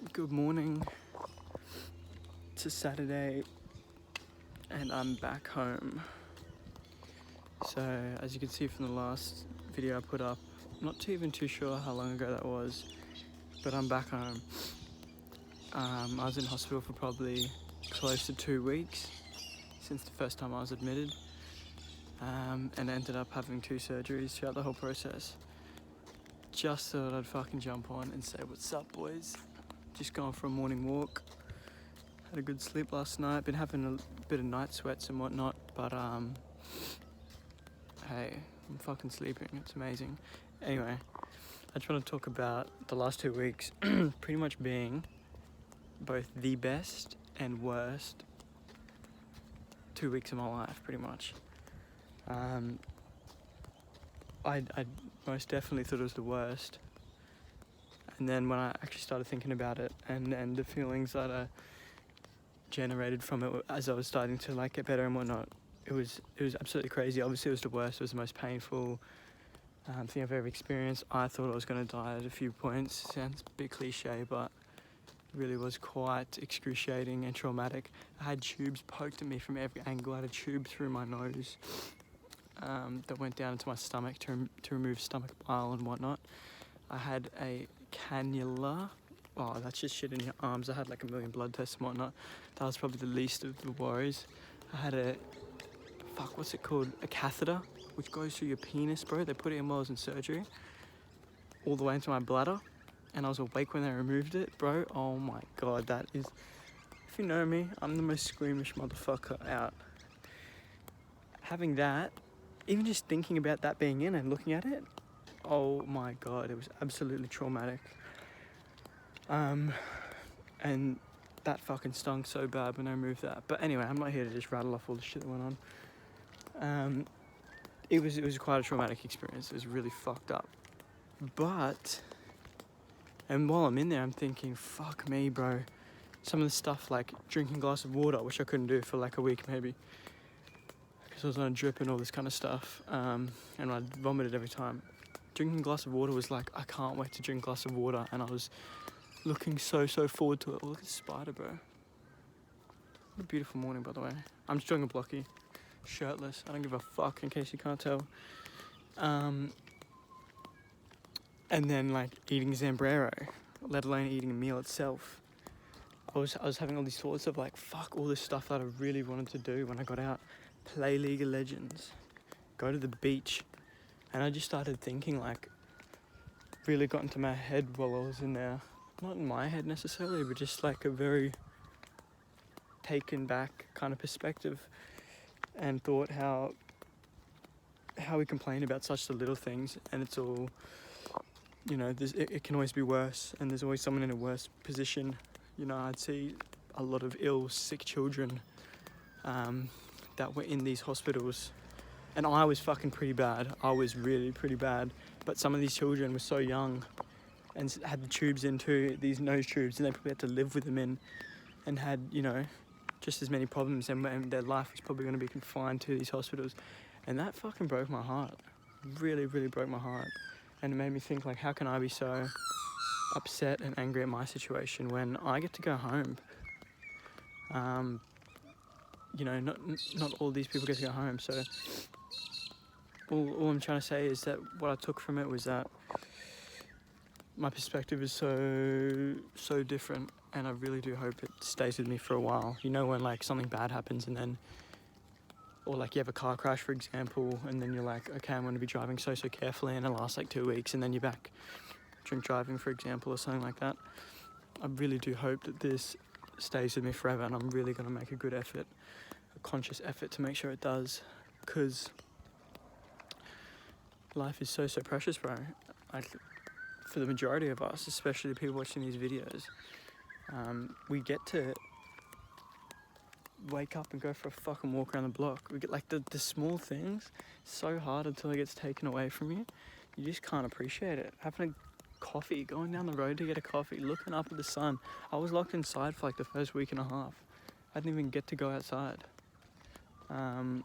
Good morning. It's a Saturday and I'm back home. So as you can see from the last video I put up, I'm not even too sure how long ago that was, but I'm back home. I was in hospital for probably close to 2 weeks since the first time I was admitted, and ended up having 2 surgeries throughout the whole process. Just thought I'd fucking jump on and say what's up, boys. Just going for a morning walk. Had a good sleep last night. Been having a bit of night sweats and whatnot, but hey, I'm fucking sleeping. It's amazing. Anyway, I just want to talk about the last 2 weeks pretty much being both the best and worst 2 weeks of my life, pretty much. I most definitely thought it was the worst. And then when I actually started thinking about it and the feelings that I generated from it as I was starting to like get better and whatnot, it was absolutely crazy. Obviously it was the worst. It was the most painful thing I've ever experienced. I thought I was going to die at a few points. Sounds a bit cliche, but it really was quite excruciating and traumatic. I had tubes poked at me from every angle. I had a tube through my nose that went down into my stomach to remove stomach bile and whatnot. I had a cannula. Oh, that's just shit in your arms. I had like 1 million blood tests and whatnot. That was probably the least of the worries. I had what's it called? A catheter, which goes through your penis, bro. They put it in while I was in surgery, all the way into my bladder, and I was awake when they removed it, bro. Oh my god, that is... If you know me, I'm the most squeamish motherfucker out. Having that, even just thinking about that being in and looking at it, oh my god, it was absolutely traumatic. And that fucking stung so bad when I removed that. But anyway, I'm not here to just rattle off all the shit that went on. It was quite a traumatic experience. It was really fucked up. And while I'm in there, I'm thinking, fuck me, bro. Some of the stuff like drinking a glass of water, which I couldn't do for like a week maybe, because I was on a drip and all this kind of stuff, and I vomited every time. Drinking a glass of water was like, I can't wait to drink a glass of water, and I was looking so forward to it. Oh, look at the spider, bro. What a beautiful morning, by the way. I'm just doing a blocky, shirtless. I don't give a fuck, in case you can't tell. And then like eating Zambrero, let alone eating a meal itself. I was having all these thoughts of like, fuck all this stuff that I really wanted to do when I got out. Play League of Legends, go to the beach. And I just started thinking, like, really got into my head while I was in there. Not in my head necessarily, but just like a very taken back kind of perspective, and thought how we complain about such the little things, and it's all, you know, it can always be worse, and there's always someone in a worse position. You know, I'd see a lot of ill, sick children that were in these hospitals, and I was fucking pretty bad. I was really pretty bad, but some of these children were so young and had the tubes in too, these nose tubes, and they probably had to live with them in, and had, you know, just as many problems, and their life was probably going to be confined to these hospitals. And that fucking broke my heart. Really broke my heart. And it made me think, like, how can I be so upset and angry at my situation when I get to go home? You know, not all these people get to go home. So all I'm trying to say is that what I took from it was that my perspective is so different, and I really do hope it stays with me for a while. You know, when like something bad happens, and then, or like you have a car crash, for example, and then you're like, okay, I'm going to be driving so carefully, and it lasts like 2 weeks, and then you're back drink driving, for example, or something like that. I really do hope that this stays with me forever, and I'm really going to make a good effort, a conscious effort to make sure it does, because life is so precious, bro. Like, for the majority of us, especially the people watching these videos, we get to wake up and go for a fucking walk around the block. We get like the small things so hard until it gets taken away from you. You just can't appreciate it. Having a coffee, going down the road to get a coffee, looking up at the sun. I was locked inside for like the first week and a half. I didn't even get to go outside. That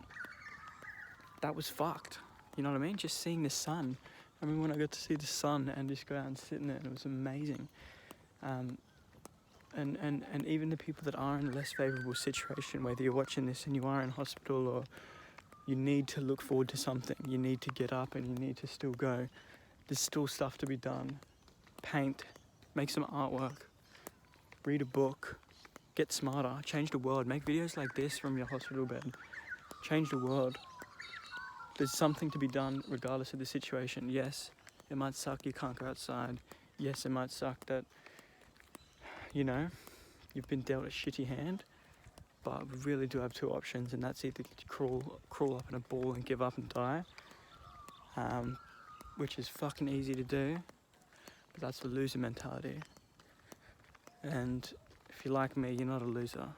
was fucked. You know what I mean? Just seeing the sun. I mean, when I got to see the sun and just go out and sit in it, it was amazing. and even the people that are in a less favourable situation, whether you're watching this and you are in hospital or you need to look forward to something, you need to get up and you need to still go, there's still stuff to be done. Paint, make some artwork, read a book, get smarter, change the world, make videos like this from your hospital bed, change the world. There's something to be done regardless of the situation. Yes, it might suck you can't go outside. Yes, it might suck that, you know, you've been dealt a shitty hand, but we really do have two options, and that's either to crawl up in a ball and give up and die, which is fucking easy to do, but that's the loser mentality. And if you're like me, you're not a loser.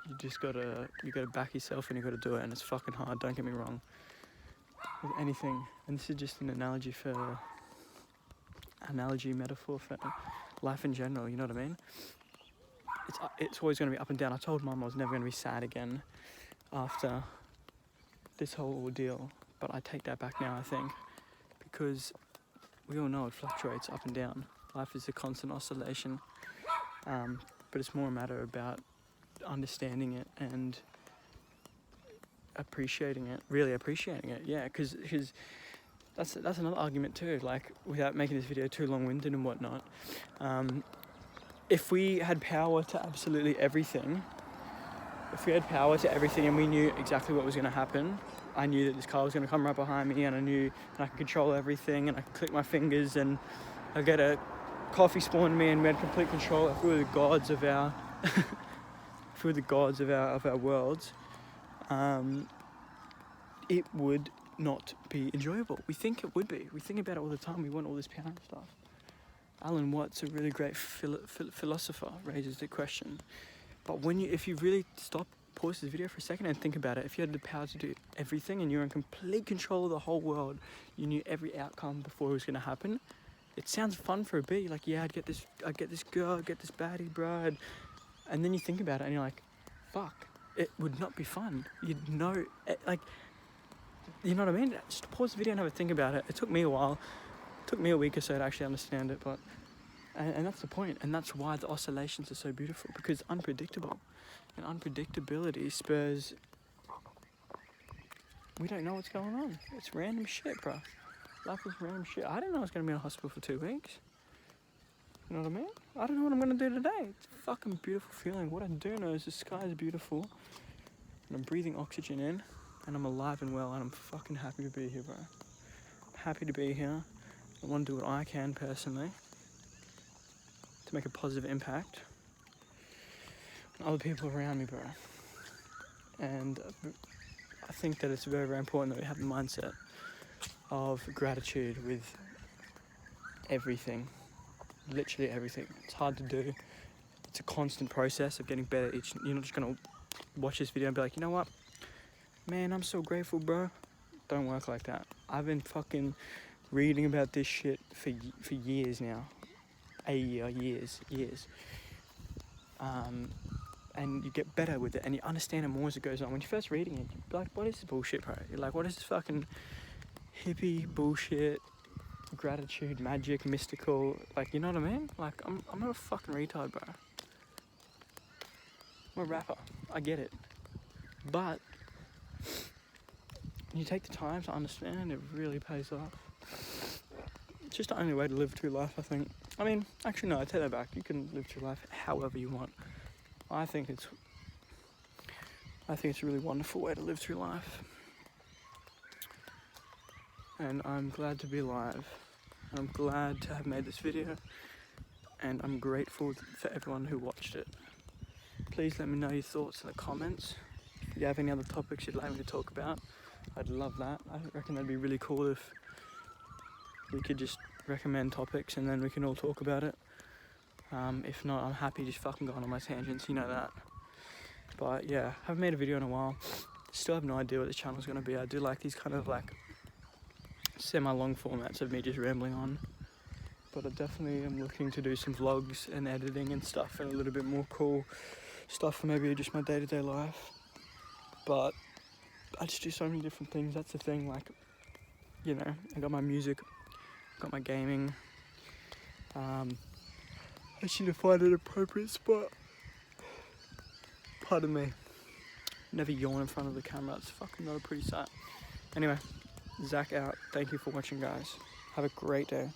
You gotta back yourself and you gotta do it, and it's fucking hard, don't get me wrong. With anything, and this is just an metaphor for life in general, you know what I mean? It's always gonna be up and down. I told Mum I was never gonna be sad again after this whole ordeal, but I take that back now, I think, because we all know it fluctuates up and down. Life is a constant oscillation, but it's more a matter about understanding it and appreciating it, really appreciating it, yeah, because that's another argument too, like, without making this video too long-winded and whatnot, if we had power to absolutely everything, and we knew exactly what was going to happen, I knew that this car was going to come right behind me, and I could control everything, and I could click my fingers, and I get a coffee spawn in me, and we had complete control. If we were the gods of our of our worlds, it would not be enjoyable. We think it would be. We think about it all the time. We want all this power and stuff. Alan Watts, a really great philosopher, raises the question. But if you really pause this video for a second and think about it, if you had the power to do everything and you were in complete control of the whole world, you knew every outcome before it was going to happen, it sounds fun for a bit. You're like, yeah, I'd get this girl, I'd get this baddie, bro. And then you think about it and you're like, fuck, it would not be fun. You'd know, like, you know what I mean? Just pause the video and have a think about it. It took me a while. It took me a week or so to actually understand it, but, and that's the point. And that's why the oscillations are so beautiful, because it's unpredictable. And unpredictability spurs, we don't know what's going on. It's random shit, bro. Life is random shit. I didn't know I was going to be in a hospital for 2 weeks. You know what I mean? I don't know what I'm going to do today. It's a fucking beautiful feeling. What I do know is the sky is beautiful, and I'm breathing oxygen in, and I'm alive and well, and I'm fucking happy to be here, bro. I'm happy to be here. I want to do what I can personally to make a positive impact on other people around me, bro. And I think that it's very, very important that we have the mindset of gratitude with everything. Literally everything. It's hard to do. It's a constant process of getting better each. You're not just gonna watch this video and be like, you know what, man, I'm so grateful, bro. Don't work like that. I've been fucking reading about this shit for years now. Years. And you get better with it, and you understand it more as it goes on. When you're first reading it, you're like, what is this bullshit, bro? You're like, what is this fucking hippie bullshit? Gratitude, magic, mystical, like, you know what I mean? Like, I'm not a fucking retard, bro. I'm a rapper, I get it. But when you take the time to understand, it really pays off. It's just the only way to live true life, I think. I mean, actually no, I take that back. You can live true life however you want. I think it's a really wonderful way to live through life. And I'm glad to be alive. I'm glad to have made this video, and I'm grateful for everyone who watched it. Please let me know your thoughts in the comments. If you have any other topics you'd like me to talk about, I'd love that. I reckon that'd be really cool if we could just recommend topics and then we can all talk about it. If not, I'm happy just fucking going on my tangents, you know that. But yeah, I haven't made a video in a while. Still have no idea what this channel's gonna be. I do like these kind of like semi-long formats of me just rambling on, but I definitely am looking to do some vlogs and editing and stuff, and a little bit more cool stuff for maybe just my day-to-day life. But I just do so many different things. That's the thing, like, you know, I got my music, got my gaming, I should have found an appropriate spot. Pardon me. Never yawn in front of the camera. It's fucking not a pretty sight. Anyway, Zach out. Thank you for watching, guys. Have a great day.